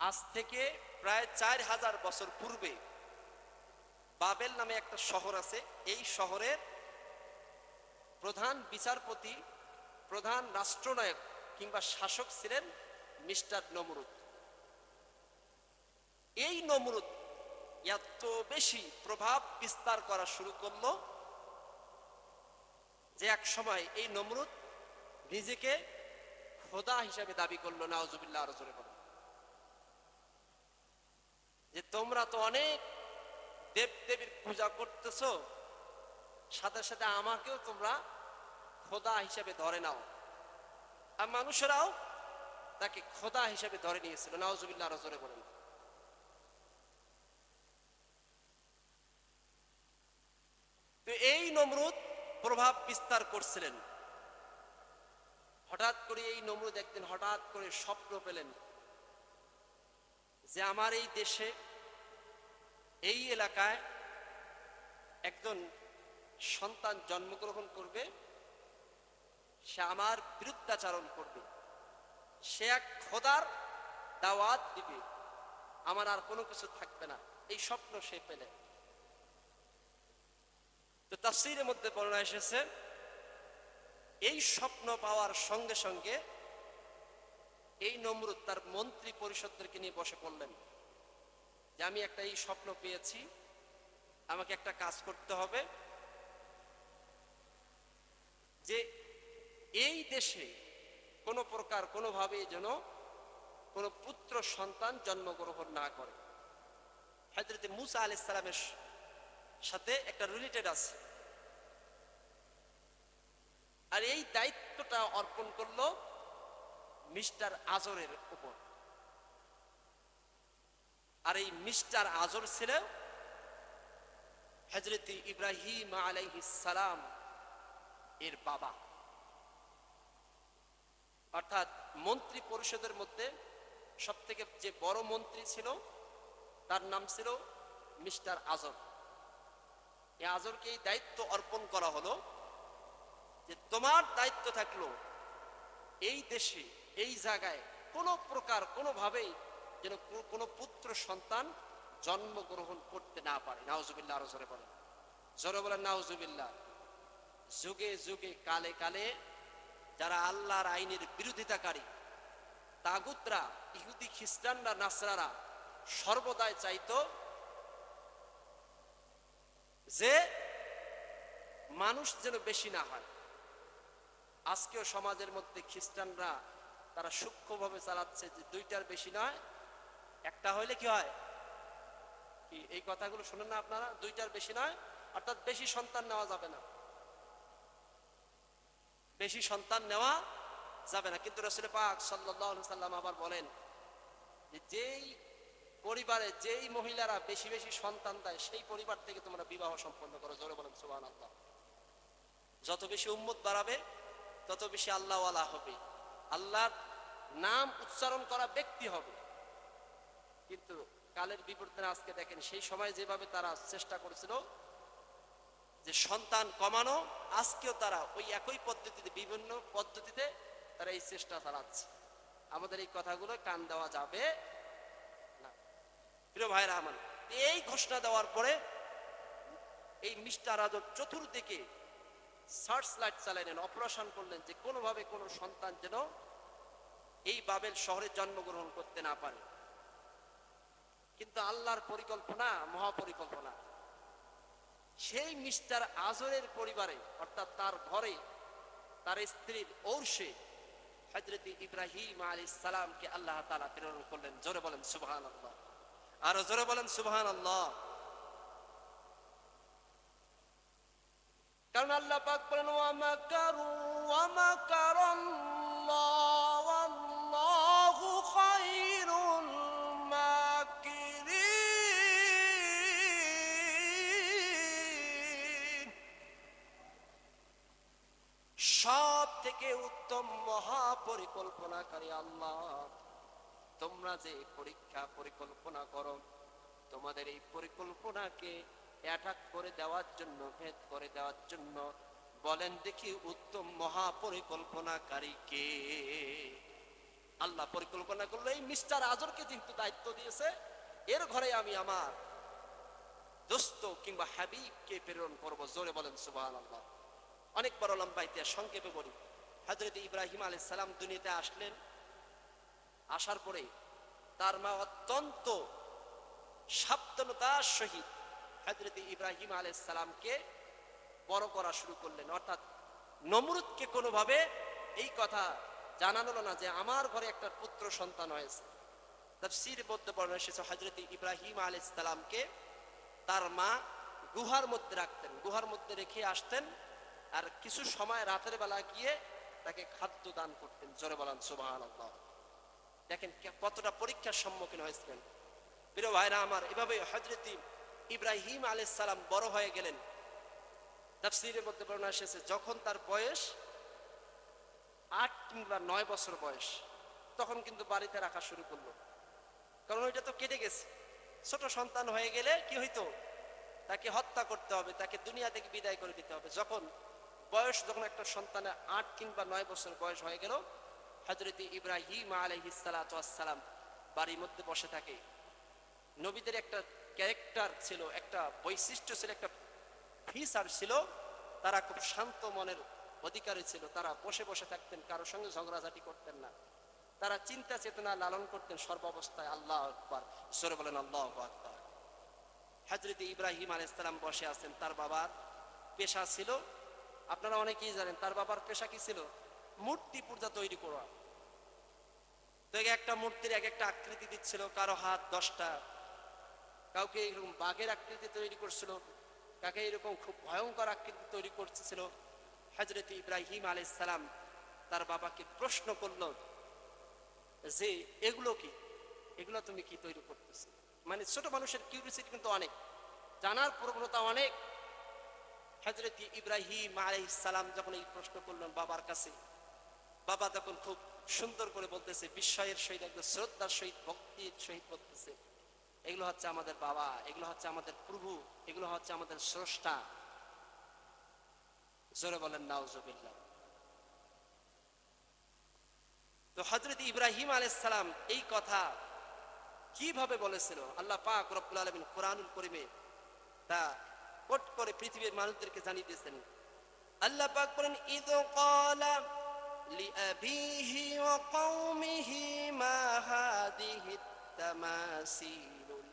আজ থেকে প্রায় 4000 বছর পূর্বে বাবেল নামে একটা শহর আছে। এই শহরের প্রধান বিচারপতি, প্রধান রাষ্ট্রনায়ক কিংবা শাসক ছিলেন মিস্টার নমরুদ। এই নমরুদ এত বেশি প্রভাব বিস্তার করা শুরু করলো যে এক সময় এই নমরুদ নিজেকে খোদা হিসাবে দাবি করলো। নাউজুবিল্লাহ, আরো জোরে বলো। যে তোমরা তো অনেক দেব দেবীর পূজা করতেছো, সাথে সাথে আমাকেও তোমরা খোদা হিসাবে ধরে নাও। আর মানুষেরাও তাকে খোদা হিসাবে ধরে নিয়েছিল। নাউজুবিল্লাহ, আরো জোরে বলেন। তো এই নমরুদ প্রভাব বিস্তার করছিলেন। হঠাৎ করে এই নমরুদ একদিন হঠাৎ করে স্বপ্ন পেলেন যে আমার এই দেশে, এই এলাকায় একজন সন্তান জন্মগ্রহণ করবে, সে আমার বিরুদ্ধাচরণ করবে, সে এক খোদার দাওয়াত দিবে, আমার আর কোনো কিছু থাকবে না। এই স্বপ্ন সে পেলেন। তো তাফসীরের মধ্যে বর্ণনা এসেছে, এই স্বপ্ন পাওয়ার সঙ্গে সঙ্গে এই নমরুদ তার মন্ত্রী পরিষদদেরকে নিয়ে বসে পড়লেন যে আমি একটা এই স্বপ্ন পেয়েছি, আমাকে একটা কাজ করতে হবে যে এই দেশে কোনো প্রকার কোনোভাবে যেন কোনো পুত্র সন্তান জন্মগ্রহণ না করে। হযরত মূসা আলাইহিস সালামের সাথে একটা রিলেটেড আছে। আর এই দায়িত্বটা অর্পণ করলো মিস্টার আজরের উপর। আর এই মিস্টার আজর ছিল হযরত ইব্রাহিম আলাইহিস সালাম এর বাবা। অর্থাৎ মন্ত্রী পরিষদের মধ্যে সবথেকে যে বড় মন্ত্রী ছিল তার নাম ছিল মিস্টার আজর। এই আজরকে এই দায়িত্ব অর্পণ করা হলো যে তোমার দায়িত্ব থাকলো এই দেশে, এই জায়গায় কোনো প্রকার কোনোভাবেই যেন কোনো পুত্র সন্তান জন্মগ্রহণ করতে না পারে। নাউজুবিল্লাহ, আরো জোরে বলেন। জোরে বলেন নাউজুবিল্লাহ। যুগে যুগে কালে কালে যারা আল্লাহর আইনের বিরোধিতাকারী তাগুতরা, ইহুদি খ্রিস্টানরা, নাসরারা সর্বদাই চাইতো যে মানুষ যেন বেশি না হয়। আজকেও সমাজের মধ্যে খ্রিস্টানরা তারা সূক্ষ্মভাবে চালাচ্ছে যে দুইটার বেশি নয়, একটা হইলে কি হয়, কি এই কথাগুলো শোনেন না আপনারা? দুইটার বেশি নয়, অর্থাৎ বেশি সন্তান নেওয়া যাবে না, বেশি সন্তান নেওয়া যাবে না। কিন্তু রাসূল পাক সাল্লাল্লাহু আলাইহি সাল্লাম আবার বলেন যে যেই পরিবারে যেই মহিলারা বেশি বেশি সন্তান দেয় সেই পরিবার থেকে তোমরা বিবাহ সম্পন্ন করো। জোরে বলেন সুবহানাল্লাহ। যত বেশি উম্মত বাড়াবে তত বেশি আল্লাহওয়ালা হবে, আল্লাহর নাম উচ্চারণ করা ব্যক্তি হবে। কিন্তু কালের বিবর্তনে আজকে দেখেন, সেই সময় যেভাবে তারা চেষ্টা করেছিল যে সন্তান কমানো, আজকেও তারা ওই একই পদ্ধতিতে, বিভিন্ন পদ্ধতিতে তারা এই চেষ্টা চালাচ্ছে। আমাদের এই কথাগুলো কান দেওয়া যাবে না। প্রিয় ভাইরা আমার, এই ঘোষণা দেওয়ার পরে এই মিস্টার আজর চতুর্দিকে সার্চ লাইট চালালেন, অপারেশন করলেন যে কোনোভাবে কোনো সন্তান যেন এই বাবেল শহরে জন্মগ্রহণ করতে না পারে। কিন্তু আল্লাহর পরিকল্পনা মহাপরিকল্পনা। সেই মিস্টার আজরের পরিবারে, অর্থাৎ তার ঘরে তার স্ত্রীর ঔরসে হযরত ইব্রাহিম আলাইহিস সালামকে আল্লাহ তাআলা প্রেরণ করলেন। জোরে বলেন সুবহানাল্লাহ, আরো জোরে বলেন সুবহানাল্লাহ। কারণ আল্লাহ পাক বলেন ওয়া মাকারু ওয়া মাকারাল্লাহু ওয়াল্লাহু খায়রুল মাকিরিন। সব থেকে উত্তম মহাপরিকল্পনাকারী আল্লাহ। তোমরা যে পরীক্ষা পরিকল্পনা করো, তোমাদের এই পরিকল্পনাকে অ্যাটাক করে দেওয়ার জন্য, ভেদ করে দেওয়ার জন্য বলেন দেখি উত্তম মহাপরিকল্পনাকারী কে? আল্লাহ পরিকল্পনা করলো এই মিস্টার আজরকে যেহেতু দায়িত্ব দিয়েছে, এর ঘরে আমি আমার দোস্ত কিংবা হাবিবকে প্রেরণ করব। জোরে বলেন সুবহানাল্লাহ। অনেক বড় লম্বা ইতিহাস, সংক্ষেপে বলি। হযরত ইব্রাহিম আলাইহিস সালাম দুনিয়াতে আসলেন। আসার পরে তার মা অত্যন্ত সাবধানতার সহিত হযরত ইব্রাহিম আলাইহিস সালামকে বড় করা শুরু করলেন। অর্থাৎ নমরুদকে কোনোভাবে এই কথা জানানো না যে আমার ঘরে একটা পুত্র সন্তান হয়েছে। তাফসীর মধ্যে বর্ণনা এসেছে হযরত ইব্রাহিম আলাইহিস সালামকে তার মা গুহার মধ্যে রাখতেন, গুহার মধ্যে রেখে আসতেন, আর কিছু সময় রাতের বেলা গিয়ে তাকে খাদ্য দান করতেন। জোরে বলেন সুবহানাল্লাহ। দেখেন কতটা পরীক্ষার সম্মুখীন হয়েছিলেন। প্রিয় ভাইরা আমার, এভাবে হযরত ইব্রাহিম আলাইহিস সালাম বড় হয়ে গেলেন। তাফসীরের মধ্যে বর্ণনা এসেছে যখন তার বয়স 8 কিংবা 9 বছর বয়স, তখন কিন্তু বাড়িতে রাখা শুরু করলো। কারণ ওইটা তো কেটে গেছে। ছোট সন্তান হয়ে গেলে কি হইতো, তাকে হত্যা করতে হবে, তাকে দুনিয়া থেকে বিদায় করে দিতে হবে। যখন একটা সন্তানের 8 কিংবা 9 বছর বয়স হয়ে গেল, হযরত ইব্রাহিম আলাইহিস সালাতু ওয়াস সালাম বাড়ির মধ্যে বসে থাকে। নবীদের একটা ক্যারেক্টার ছিল, একটা বৈশিষ্ট্য ছিল, একটা ফিচার ছিল, তারা খুব শান্ত মনের অধিকারী ছিল। তারা বসে বসে থাকতেন, কারোর সঙ্গে ঝগড়াঝাটি করতেন না। তারা চিন্তা চেতনা লালন করতেন সর্বাবস্থায়। আল্লাহু আকবার, জোরে বলেন আল্লাহু আকবার। হযরত ইব্রাহিম আলাইহিস সালাম বসে আছেন। তার বাবার পেশা ছিল, আপনারা অনেকেই জানেন তার বাবার পেশা কি ছিল, মূর্তি পূজা তৈরি করা। তো একটা মূর্তির এক একটা আকৃতি দিচ্ছিল, কারো হাত 10টা, কাউকে এরকম বাঘের আকৃতি তৈরি করছিল, কাকে এরকম খুব ভয়ঙ্কর আকৃতি তৈরি করতেছিল। হযরত ইব্রাহিম আলাইহিস সালাম তার বাবাকে প্রশ্ন করলো যে এগুলো কি, এগুলো তুমি কি তৈরি করতেছো? মানে ছোট মানুষের কিউরিওসিটি কিন্তু অনেক, জানার প্রবণতা অনেক। হযরত ইব্রাহিম আলাইহিস সালাম যখন এই প্রশ্ন করলেন বাবার কাছে, বাবা তখন খুব সুন্দর করে বলতেছে, বিস্ময়ের সহিত, একদম শ্রদ্ধার সহিত, ভক্তির সহিত বলতেছে, এগুলো হচ্ছে আমাদের বাবা, এগুলো হচ্ছে আমাদের প্রভু, এগুলো হচ্ছে আমাদের স্রষ্টা। জোরে বলেন নাউজুবিল্লাহ। তো হযরত ইব্রাহিম আলাইহিস সালাম এই কথা কিভাবে বলেছিল, আল্লাহ পাক রব্বুল আলামিন কোরআনুল কারীমে তা কোট করে পৃথিবীর মানুষদেরকে জানিয়ে দিয়েছেন। আল্লাহ পাক বলেন, ইয ক্বালা লিআবিহি ওয়া কওমিহি মা হাদিহি তামাসিলুল্লাতী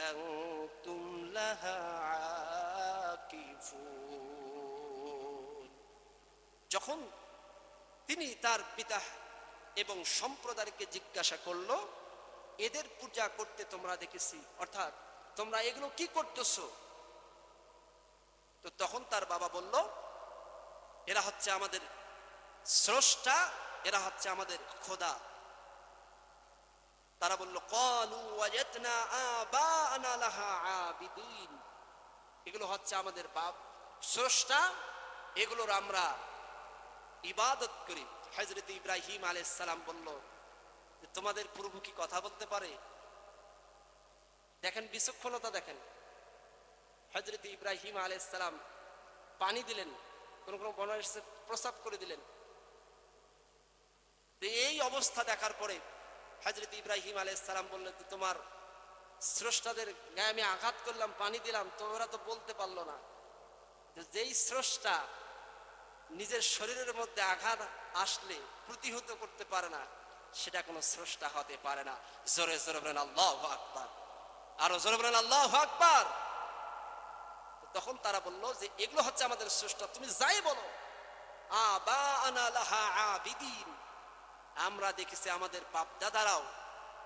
আনতুম লাহা আকিফুন। যখন তিনি তার পিতা এবং সম্প্রদায়কে জিজ্ঞাসা করলো, এদের পূজা করতে তোমরা দেখেছি, অর্থাৎ তোমরা এগুলো কি করতেছো? তো তখন তার বাবা বলল, এরা হচ্ছে আমাদের স্রষ্টা, এরা হচ্ছে আমাদের খোদা। তারা বলল, ক্বালু ওয়াজাদনা আবাআনা লাহা আবিদিন, এগুলো হচ্ছে আমাদের বাপ স্রষ্টা, এগুলোর আমরা ইবাদত করি। হযরত ইব্রাহিম আলাইহিস সালাম বলল, তোমাদের প্রভু কি কথা বলতে পারে? দেখেন বিচক্ষণতা, দেখেন। হযরত ইব্রাহিম আলাইহিস সালাম পানি দিলেন, কোন কোন বর্ণনা প্রস্রাব করে দিলেন। এই অবস্থা দেখার পরে হযরত ইব্রাহিম আলাইহিস সালাম বললেন, তোমার স্রষ্টাদের গায়ে আমি আঘাত করলাম, পানি দিলাম, তো ওরা তো বলতে পারলো না। যেই স্রষ্টা নিজের শরীরের মধ্যে আঘাত আসলে প্রতিহত করতে পারে না, সেটা কোনো স্রষ্টা হতে পারে না। জোরে জোরে বলেন আল্লাহু আকবার, আরো জোরে বলেন আল্লাহু আকবার। তখন তারা বলল যে এগুলো হচ্ছে আমাদের স্রষ্টা, তুমি যাই বলো। আবাআনা লাহা আবিদিন, আমরা দেখেছি আমাদের বাপ দাদারাও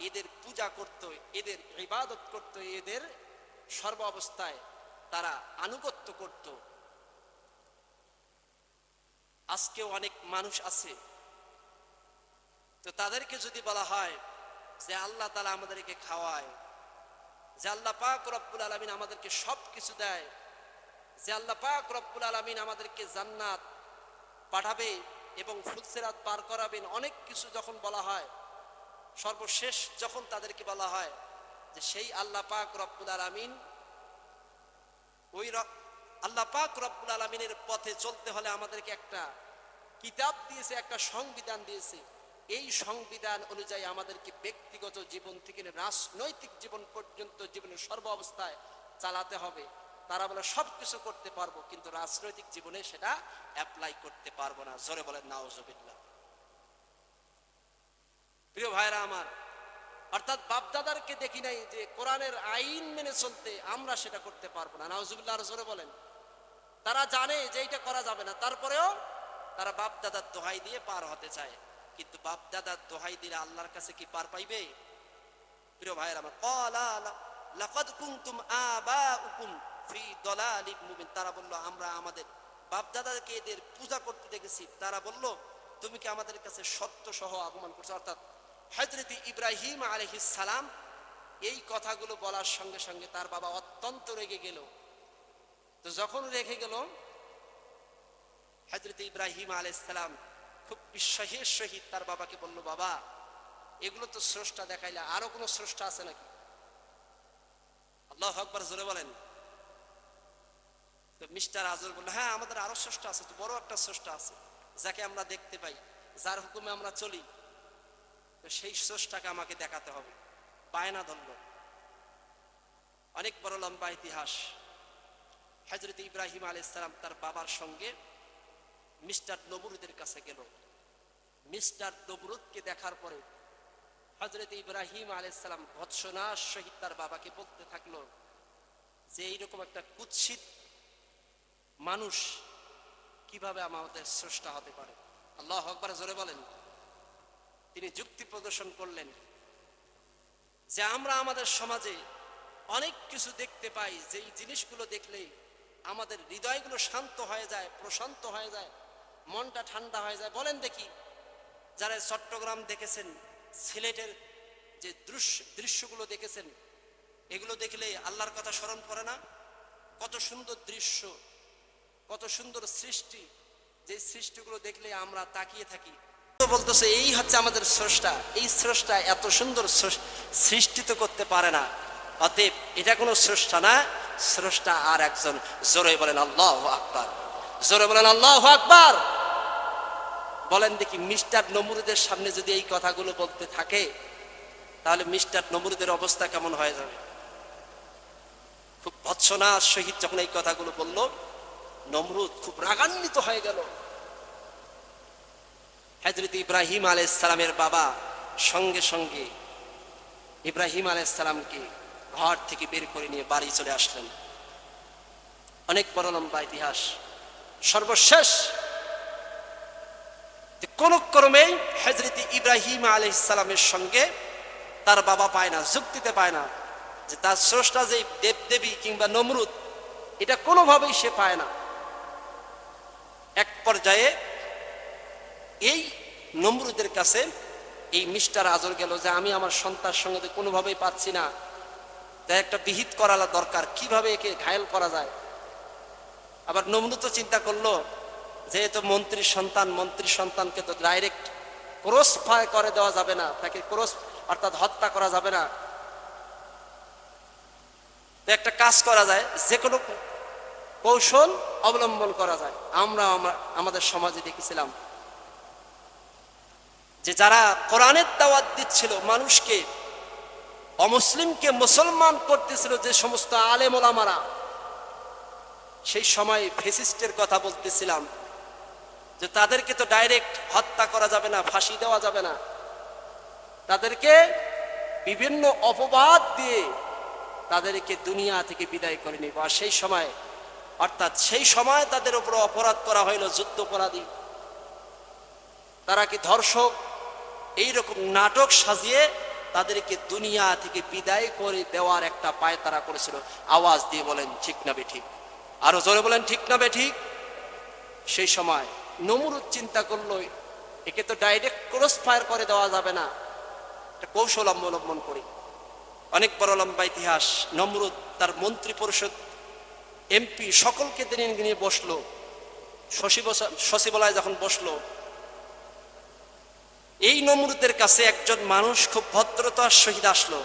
এদের পূজা করত, এদের ইবাদত করত, এদের সর্ব অবস্থায় তারা আনুগত্য করত। আজকেও অনেক মানুষ আছে, তো তাদেরকে যদি বলা হয় যে আল্লাহ তাআলা আমাদেরকে খাওয়ায়, যে আল্লাহ পাক রব্বুল আলামিন আমাদেরকে সব কিছু দেয়, যে আল্লাহ পাক রব্বুল আলামিন আমাদেরকে জান্নাত পাঠাবে এবং ফুলসিরাত পার করাবেন, অনেক কিছু যখন বলা হয়, সর্বশেষ যখন তাদেরকে বলা হয় যে সেই আল্লাহ পাক রব্বুল আলামিন, ওই আল্লাহ পাক রব্বুল আলামিনের পথে চলতে হলে আমাদেরকে একটা কিতাব দিয়েছে, একটা সংবিধান দিয়েছে, এই সংবিধান অনুযায়ী আমাদেরকে ব্যক্তিগত জীবন থেকে রাজনৈতিক জীবন পর্যন্ত জীবনের সর্ব অবস্থায় চালাতে হবে। তারা বলে সবকিছু করতে পারবো, কিন্তু রাজনৈতিক জীবনে সেটা অ্যাপ্লাই করতে পারবো না। জোরে বলেন নাউজুবিল্লাহ। প্রিয় ভাইরা আমার, অর্থাৎ বাপদাদারকে দেখি নাই যে কোরআনের আইন মেনে চলতে, আমরা সেটা করতে পারবো না। নাউজুবিল্লাহ, আর জোরে বলেন। তারা জানে যে এটা করা যাবে না, তারপরেও তারা বাপদাদার দোহাই দিয়ে পার হতে চায়। কিন্তু বাপদাদার দোহাই দিলে আল্লাহর কাছে কি পার পাইবে? প্রিয় ভাইরা আমার, ক্বালা লাকাদ কুনতুম আবাউকুম ফি দালালিম মুবিন। তারা বলল আমরা আমাদের বাপদাদাকে এদের পূজা করতে দেখেছি। তারা বলল তুমি কি আমাদের কাছে সত্য সহ আগমন করছো? অর্থাৎ হযরত ইব্রাহিম আলাইহিস সালাম এই কথাগুলো বলার সঙ্গে সঙ্গে তার বাবা অত্যন্ত রেগে গেল। তো যখন রেগে গেল, হযরত ইব্রাহিম আলাইহিস সালাম খুব বিশ্বাসের সহিত তার বাবাকে বলল, বাবা এগুলো তো স্রষ্টা দেখাইলে, আরো কোনো স্রষ্টা আছে নাকি? আল্লাহু আকবার, জোরে বলেন। তো মিস্টার আজর বলল, হ্যাঁ আমাদের আরো স্রষ্টা আছে, তো বড় একটা স্রষ্টা আছে যাকে আমরা দেখতে পাই, যার হুকুমে আমরা চলি, তো সেই স্রষ্টাকে আমাকে দেখাতে হবে। বায়না ধরল। অনেক বড় লম্বা ইতিহাস। হযরত ইব্রাহিম আলাইহিস সালাম তার বাবার সঙ্গে মিস্টার নমরুদের কাছে গেল। মিস্টার নমরুদকে দেখার পরে হযরত ইব্রাহিম আলাইহিস সালাম ভৎসনার সহিত তার বাবাকে বলতে থাকলো যে এইরকম একটা কুৎসিত মানুষ কিভাবে আমাদের স্রষ্টা হতে পারে? আল্লাহু আকবার, জোরে বলেন। তিনি যুক্তি প্রদর্শন করলেন যে আমরা আমাদের সমাজে অনেক কিছু দেখতে পাই, যেই জিনিসগুলো দেখলে আমাদের হৃদয়গুলো শান্ত হয়ে যায়, প্রশান্ত হয়ে যায়, মনটা ঠান্ডা হয়ে যায়। বলেন দেখি, যারা চট্টগ্রাম দেখেছেন, সিলেটের যে দৃশ্যগুলো দেখেছেন, এগুলো দেখলে আল্লাহর কথা স্মরণ করে না? কত সুন্দর দৃশ্য, কত সুন্দর সৃষ্টি, যে সৃষ্টিগুলো দেখলে আমরা তাকিয়ে থাকি। বলতেছে এই হচ্ছে আমাদের স্রষ্টা। এই স্রষ্টা এত সুন্দর সৃষ্টি তো করতে পারে না, অতএব এটা কোনো স্রষ্টা না, স্রষ্টা আর একজন। জোরে বলেন আল্লাহু আকবার, জোরে বলেন আল্লাহু আকবার। বলেন দেখি, মিস্টার নমরুদের সামনে যদি এই কথাগুলো বলতে থাকে, তাহলে মিস্টার নমরুদের অবস্থা কেমন হয়ে যাবে? খুব ভৎসনার সহিত যখন এই কথাগুলো বলল, নমরুদ খুব রাগান্বিত হয়ে গেল। হযরত ইব্রাহিম আলাইহিস সালামের বাবা সঙ্গে সঙ্গে ইব্রাহিম আলাইহিস সালামকে ঘর থেকে বের করে নিয়ে বাড়ি চলে আসলেন। অনেক বড় লম্বা ইতিহাস। সর্বশেষ কোন ক্রমে হযরত ইব্রাহিম আলাইহিস সালামের সঙ্গে তার বাবা পায় না, যুক্তিতে পায় না যে তার স্রষ্টা যে দেবদেবী কিংবা নমরুদ, এটা কোনোভাবেই সে পায় না। এক পর্যায়ে এই নমরুদের কাছে এই মিস্টার আজর গেল যে আমি আমার সন্তানের সঙ্গে তো কোনোভাবেই পাচ্ছি না, তাই একটা বিহিত করা দরকার, কিভাবে একে ঘায়েল করা যায়। আবার নমরুদ তো চিন্তা করলো, যেহেতু মন্ত্রীর সন্তান, মন্ত্রীর সন্তানকে তো ডাইরেক্ট ক্রস ফায়ার করে দেওয়া যাবে না, তাকে ক্রস অর্থাৎ হত্যা করা যাবে না। তো একটা কাজ করা যায়, যে কোনো কৌশল অবলম্বন করা যায়। আমরা আমাদের সমাজে দেখেছিলাম যে যারা কোরআনের দাওয়াত দিচ্ছিল মানুষকে, অমুসলিমকে মুসলমান করতেছিল, যে সমস্ত আলেম ওলামারা, সেই সময় ফ্যাসিস্টের কথা বলতেছিলাম যে তাদেরকে তো ডাইরেক্ট হত্যা করা যাবে না, ফাঁসি দেওয়া যাবে না, তাদেরকে বিভিন্ন অপবাদ দিয়ে তাদেরকে দুনিয়া থেকে বিদায় করে নিব। আর সেই সময়, অর্থাৎ সেই সময় তাদের উপর অপরাধ করা হইল যুদ্ধ অপরাধী, তারা কি ধর্ষক, এইরকম নাটক সাজিয়ে তাদেরকে দুনিয়া থেকে বিদায় করে দেওয়ার একটা পায়তারা করেছিল। আওয়াজ দিয়ে বলেন ঠিক না বেঠিক? আরো জোরে বলেন ঠিক না বেঠিক? সেই সময় নমরুদ চিন্তা করলো, একে তো ডাইরেক্ট ক্রস ফায়ার করে দেওয়া যাবে না, একটা কৌশল অবলম্বন করি। অনেক বড় লম্বা ইতিহাস। নমরুদ তার মন্ত্রী পরিষদ, এমপি সকলকে নিয়ে বসলো। সচিবালয় যখন বসলো, এই নমরুদের কাছে একজন মানুষ খুব ভদ্রতার সহিত আসলো।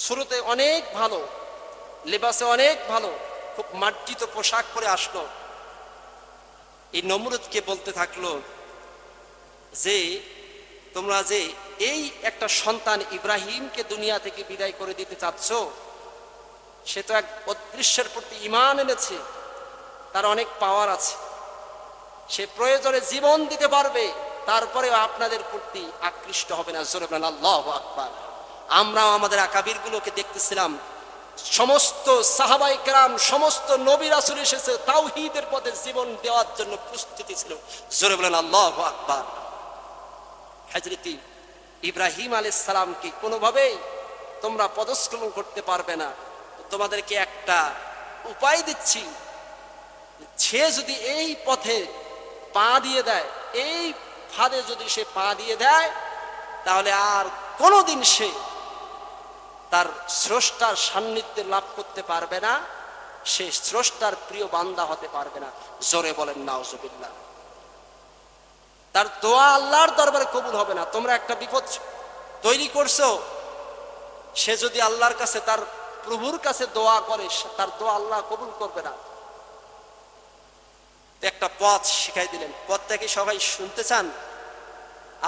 শুরুতে অনেক ভালো, লেবাসে অনেক ভালো, খুব মার্জিত পোশাক পরে আসলো। এই নমরুদকে বলতে থাকলো যে তোমরা যে এই একটা সন্তান ইব্রাহিমকে দুনিয়া থেকে বিদায় করে দিতে চাচ্ছ, সে তো এক অদৃশ্যের প্রতি ঈমান এনেছে, তার অনেক পাওয়ার আছে, সে প্রয়োজনে জীবন দিতে পারবে, তারপরেও আপনাদের প্রতি আকৃষ্ট হবে না। জোরে বলেন আল্লাহু আকবার। আমরাও আমাদের আকাবিরগুলোকে দেখতেছিলাম, সমস্ত সাহাবায়ে কেরাম, সমস্ত নবী রাসূল এসেছে তাওহীদের পথে জীবন দেওয়ার জন্য প্রস্তুতি ছিল। জোরে বলেন আল্লাহু আকবার। হযরত ইব্রাহিম আলাইহিস সালামকে কোনোভাবেই তোমরা পদস্খলন করতে পারবে না। তোমাদেরকে একটা উপায় দিচ্ছি, সে যদি এই পথে পা দিয়ে দেয়, এই ফাঁদে যদি সে পা দিয়ে দেয়, তাহলে আর কোনোদিন সে তার স্রষ্টার সান্নিধ্য লাভ করতে পারবে না, সে স্রষ্টার প্রিয় বান্দা হতে পারবে না। জোরে বলেন নাউজুবিল্লাহ। তার দোয়া আল্লাহর দরবারে কবুল হবে না। তোমরা একটা বিপদ তৈরি করছো, সে যদি আল্লাহর কাছে, তার প্রভুর কাছে দোয়া করে, তার দোয়া আল্লাহ কবুল করবে না। একটা পথ শিখাই দিলেন, পথটা কি সবাই শুনতে চান?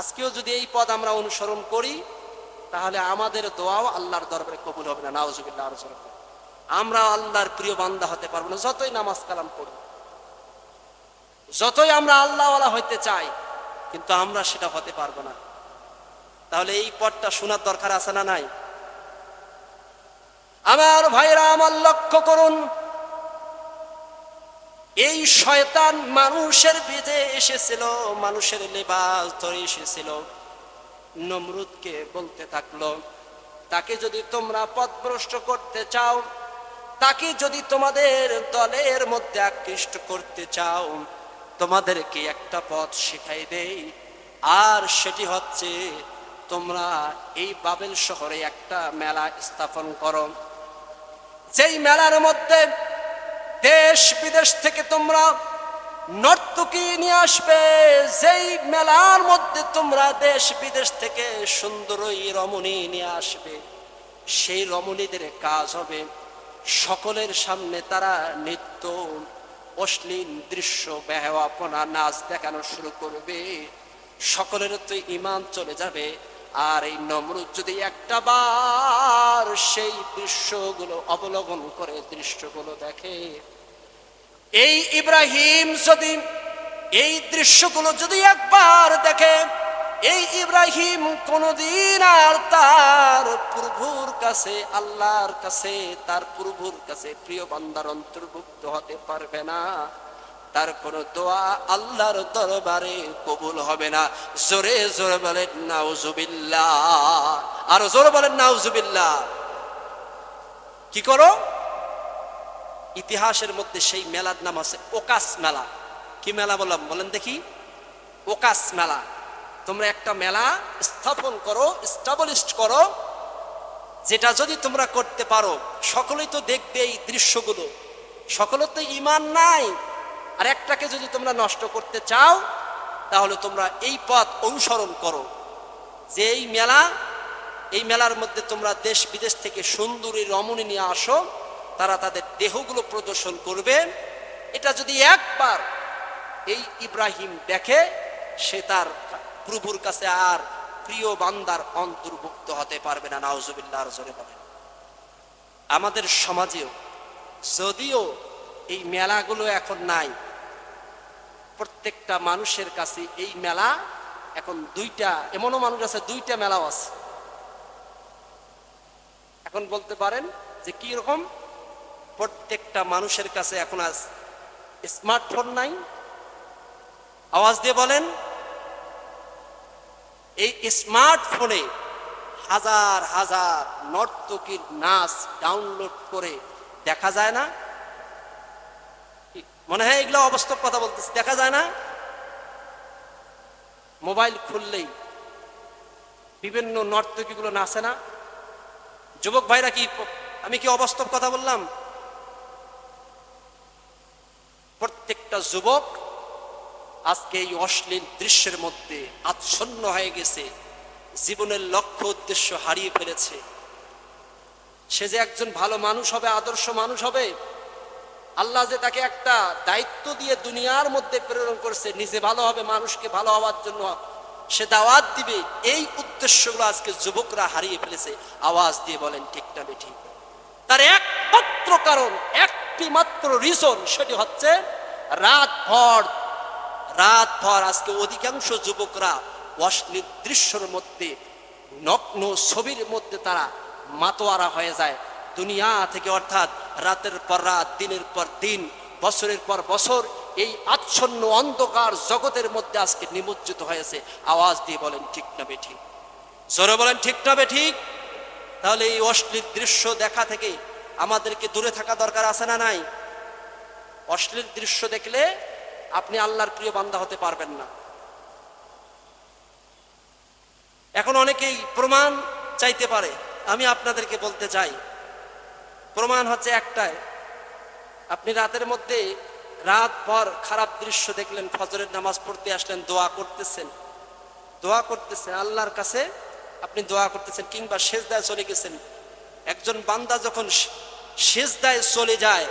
আজকেও যদি এই পথ আমরা অনুসরণ করি, তাহলে আমাদের দোয়াও আল্লাহর দরবারে কবুল হবে না। নাউজুবিল্লাহ। আমরা আল্লাহর প্রিয় বান্দা হতে পারবো না, যতই নামাজ কালাম পড়ি, যতই আমরা আল্লাহওয়ালা হইতে চাই, কিন্তু আমরা সেটা হতে পারবো না। তাহলে এই পথটা শোনার দরকার আছে না নাই? আমার ভাইরা আমার লক্ষ্য করুন, এই শয়তান মানুষের বেজে এসেছিল, মানুষের লেবাস ধরে এসেছিল, নমরুদকে বলতে থাকলো, তাকে যদি তোমরা পথভ্রষ্ট করতে চাও, তাকে যদি তোমাদের দলের মধ্যে আকৃষ্ট করতে চাও, তোমাদেরকে একটা পথ শিখাই দেই, আর সেটি হচ্ছে তোমরা এই বাবেল শহরে একটা মেলা স্থাপন করো। যেই মেলার মধ্যে দেশ বিদেশ থেকে তোমরা নর্তকী নিয়ে আসবে, যেই মেলার মধ্যে তোমরা দেশ বিদেশ থেকে সুন্দরী রমণী নিয়ে আসবে, সেই রমণীদের কাজ হবে সকলের সামনে তারা নৃত্য, অশ্লীল দৃশ্য, বেহায়াপনা, নাচ দেখানো শুরু করবে। সকলের তো ঈমান চলে যাবে। আর এই নমরুদ যদি একটা বার সেই দৃশ্যগুলো অবলোকন করে, দৃশ্যগুলো দেখে, এই ইব্রাহিম যদি এই দৃশ্যগুলো যদি একবার দেখে, এই ইব্রাহিম কোনদিন আর তার প্রভুর কাছে, আল্লাহর কাছে, তার প্রভুর কাছে প্রিয় বান্দার অন্তর্ভুক্ত হতে পারবে না। তার কোন দোয়া আল্লাহর দরবারে কবুল হবে না। জোরে জোরে বলেন নাউজুবিল্লাহ। আরো জোরে বলেন নাউজুবিল্লাহ। কি করো? ইতিহাসের মধ্যে সেই মেলার নাম আছে ওকাস মেলা। কি মেলা বললাম বলেন দেখি? ওকাস মেলা। তোমরা একটা মেলা স্থাপন করো, এস্টাবলিশড করো, যেটা যদি তোমরা করতে পারো, সকলেই তো দেখবে এই দৃশ্যগুলো, সকলের তো ঈমান নাই, আর একটাকে যদি তোমরা নষ্ট করতে চাও, তাহলে তোমরা এই পথ অনুসরণ করো, যে এই মেলার মধ্যে তোমরা দেশ বিদেশ থেকে সুন্দরী রমণী নিয়ে আসো, তারা তাদের দেহগুলো প্রদর্শন করবে। এটা যদি একবার এই ইব্রাহিম দেখে, সে তার প্রভুর কাছে আর প্রিয় বান্দার অন্তর্ভুক্ত হতে পারবে না। নাউজুবিল্লাহ। জোরে বলেন। আমাদের সমাজেও যদিও এই মেলাগুলো এখন নাই, প্রত্যেকটা মানুষের কাছে এই মেলা এখন দুইটা, এমনও মানুষ আছে দুইটা মেলাও আছে। এখন বলতে পারেন যে কি রকম? প্রত্যেকটা মানুষের কাছে এখন আজ স্মার্টফোন নাই। আওয়াজ দিয়ে বলেন। এই স্মার্টফোনে হাজার হাজার নর্তকীর নাচ ডাউনলোড করে দেখা যায় না? মনে হয় এগুলো অবাস্তব কথা বলতেছি, দেখা যায় না? মোবাইল খুললেই বিভিন্ন নর্তকীগুলো নাচে না? যুবক ভাইরা, কি আমি কি অবাস্তব কথা বললাম? প্রত্যেকটা যুবক আজকে এই অশ্লীল দৃশ্যের মধ্যে আচ্ছন্ন হয়ে গেছে, জীবনের লক্ষ্য উদ্দেশ্য হারিয়ে ফেলেছে। সে যে একজন ভালো মানুষ হবে, আদর্শ মানুষ হবে, আল্লাহ যে তাকে একটা দায়িত্ব দিয়ে দুনিয়ার মধ্যে প্রেরণ করছে, নিজে ভালো হবে, মানুষকে ভালো হওয়ার জন্য সে দাওয়াত দিবে, এই উদ্দেশ্যগুলো আজকে যুবকরা হারিয়ে ফেলেছে। আওয়াজ দিয়ে বলেন ঠিক না বেঠিক? তার একমাত্র কারণ, একটি মাত্র রিজন, সেটি হচ্ছে রাত ভর আজকে অধিকাংশ যুবকরা অশ্লীল দৃশ্যের মধ্যে, নগ্ন ছবির মধ্যে তারা মাতোয়ারা হয়ে যায় দুনিয়া থেকে। অর্থাৎ রাতের পর রাত, দিনের পর দিন, বছরের পর বছর এই আচ্ছন্ন অন্ধকার জগতের মধ্যে আজকে নিমজ্জিত হয়েছে। আওয়াজ দিয়ে বলেন ঠিক না বেঠিক? জোরে বলেন ঠিক না বেঠিক? তাহলে এই অশ্লীল দৃশ্য দেখা থেকে আমাদেরকে দূরে থাকা দরকার আছে না নাই? অশ্লীল দৃশ্য দেখলে আপনি আল্লাহর প্রিয় বান্দা হতে পারবেন না। এখন অনেকেই প্রমাণ চাইতে পারে, আমি আপনাদেরকে বলতে চাই, প্রমাণ হচ্ছে একটাই। আপনি রাতের মধ্যে রাত ভর খারাপ দৃশ্য দেখলেন, ফজরের নামাজ পড়তে আসলেন, দোয়া করতেছেন আল্লাহর কাছে, আপনি দোয়া করতেছেন, কিংবা সেজদায় চলে গেছেন। একজন বান্দা যখন সেজদায় চলে যায়,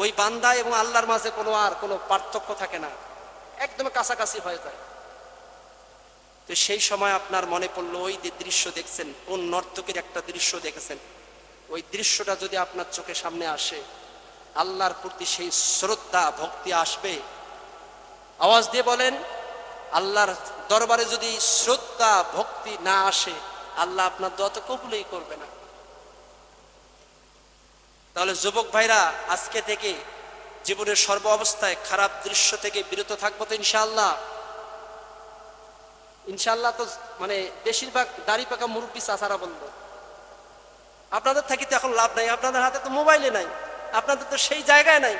ওই বান্দা এবং আল্লাহর মাঝে কোনো পার্থক্য থাকে না, একদম কাছাকাছি হয়ে যায়। তো সেই সময় আপনার মনে পড়লো, ওই যে দৃশ্য দেখছেন, কোন নর্তকের একটা দৃশ্য দেখেছেন, ওই দৃশ্যটা যদি আপনার চোখের সামনে আসে, আল্লাহর প্রতি সেই শ্রদ্ধা ভক্তি আসবে? আওয়াজ দিয়ে বলেন, আল্লাহর দরবারে যদি শ্রদ্ধা ভক্তি না আসে, আল্লাহ আপনার দোয়া তো কবুলই করবে না। তাহলে যুবক ভাইরা, আজকে থেকে জীবনের সর্ব অবস্থায় খারাপ দৃশ্য থেকে বিরত থাকবো তো ইনশাআল্লাহ? ইনশাআল্লাহ তো মানে বেশিরভাগ দাড়ি পাকা মুরব্বী চাচারা বলবো, আপনাদের থাকি তো এখন লাভ নাই, আপনাদের হাতে তো মোবাইলে নাই, আপনাদের তো সেই জায়গায় নাই।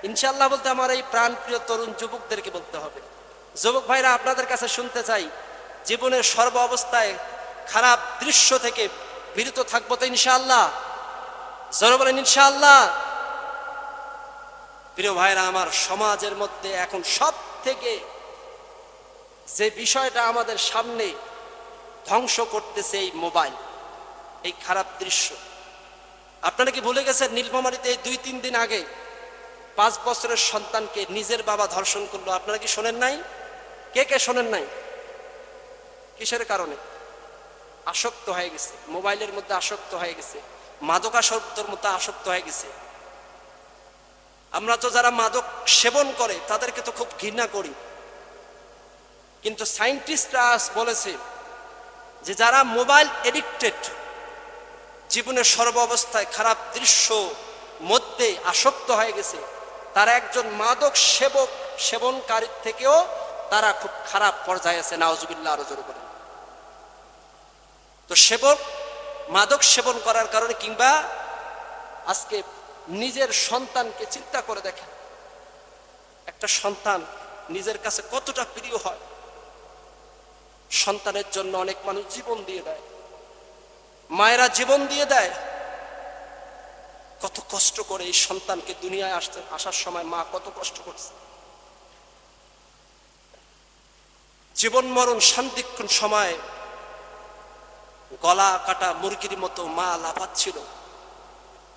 ইনশাআল্লাহ বলতে আমার এই প্রাণপ্রিয় তরুণ যুবকদেরকে বলতে হবে। যুবক ভাইরা, আপনাদের কাছে শুনতে চাই, জীবনের সর্ব অবস্থায় খারাপ দৃশ্য থেকে বিরত থাকবো তো ইনশাআল্লাহ? জোরে বলেন ইনশাআল্লাহ। প্রিয় ভাইরা আমার, সমাজের মধ্যে এখন সব থেকে যে বিষয়টা আমাদের সামনে ধ্বংস করতেছে, এই মোবাইল, এই খারাপ দৃশ্য। আপনারা কি ভুলে গেছেন, নীলফামারীতে এই 2-3 দিন আগে 5 বছরের সন্তানকে নিজের বাবা ধর্ষণ করলো? আপনারা কি শোনেন নাই? কে শোনেন নাই? কিসের কারণে? আসক্ত হয়ে গেছে, মোবাইলের মধ্যে আসক্ত হয়ে গেছে, মাদকাসক্তর মধ্যে আসক্ত হয়ে গেছে। আমরা তো যারা মাদক সেবন করে তাদেরকে তো খুব ঘৃণা করি, কিন্তু সায়েন্টিস্টরা বলেছে যে যারা মোবাইল এডিক্টেড, জীবনের সর্ব অবস্থায় খারাপ দৃশ্য মধ্যে আসক্ত হয়ে গেছে, তারা একজন মাদক সেবনকারীর থেকেও তারা খুব খারাপ পর্যায়ে আছে। নাউজুবিল্লাহ, আরো জোরে বলেন। তো মাদক সেবন করার কারণে, কিংবা আজকে নিজের সন্তানকে চিন্তা করে দেখেন, একটা সন্তান নিজের কাছে কতটা প্রিয় হয়। সন্তানের জন্য অনেক মানুষ জীবন দিয়ে দেয়, মায়েরা জীবন দিয়ে দেয়। কত কষ্ট করে এই সন্তানকে দুনিয়ায় আসার সময় মা কত কষ্ট করছে। জীবন মরণ শান্তিক্ষণ সময় গলা কাটা মুরগির মতো মা লাফাচ্ছিল।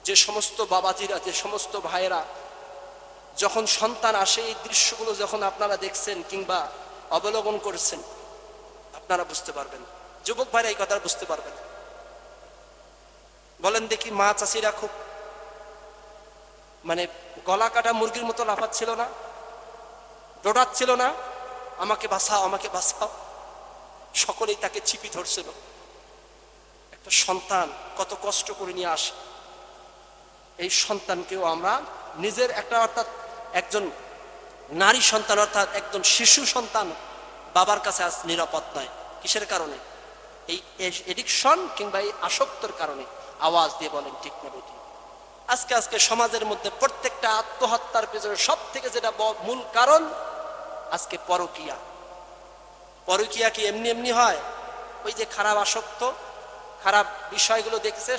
যে সমস্ত বাবাজিরা, যে সমস্ত ভাইয়েরা যখন সন্তান আসে, এই দৃশ্যগুলো যখন আপনারা দেখছেন কিংবা অবলোকন করছেন, আপনারা বুঝতে পারবেন। যুবক ভাইরা এই কথা বুঝতে পারবেন। বলেন দেখি, মা চাষিরা খুব মানে গলা কাটা মুরগির মতো লাফাচ্ছিল না? দৌড়াচ্ছিল না? আমাকে বাঁচাও, আমাকে বাঁচাও। সকলেই তাকে চিপি ধরছিল। একটা সন্তান কত কষ্ট করে নিয়ে আসে, এই সন্তানকেও আমরা নিজের একটা, অর্থাৎ একজন নারী সন্তান, অর্থাৎ একজন শিশু সন্তান বাবার কাছে আজ নিরাপদ নয়। কিসের কারণে? এই এডিকশন কিংবা এই আসক্তর কারণে। আওয়াজ দিয়ে বলেন ঠিক না বেঠিক? আজকে সমাজের মধ্যে প্রত্যেকটা আত্মহত্যার পেছনে সব থেকে যেটা মূল কারণ, আজকে পরকীয়া। পরকীয়া কি এমনি এমনি হয়? ওই যে খারাপ আসক্ত, খারাপ বিষয়গুলো দেখছে,